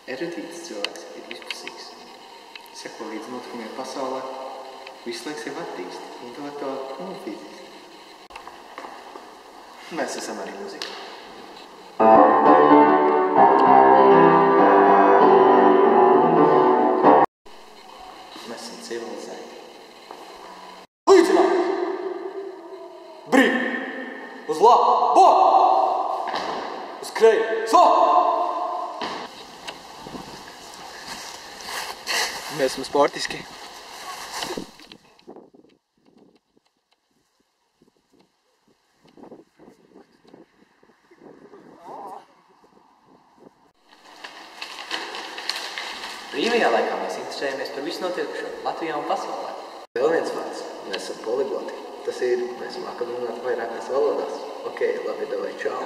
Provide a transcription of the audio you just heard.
Erudīts cilvēks ir vispusīgs. Seko līdz notikumiem pasaulē, visu laiku sevi attīst, intelektuāli un fiziski. Mēs esam arī muzika. Mēs esam civilizēti. Līdzinājums! Brīv! Uz labu! Uz kreju! So! Mēs esam sportiski. Brīvajā laikā mēs interesējamies par visu notiekušo Latvijā un pasaulē. Vēl viens vārds. Mēs esam poligloti. Tas ir, mēs mākam runāt vairākās valodās. Ok, labi, davai, čau.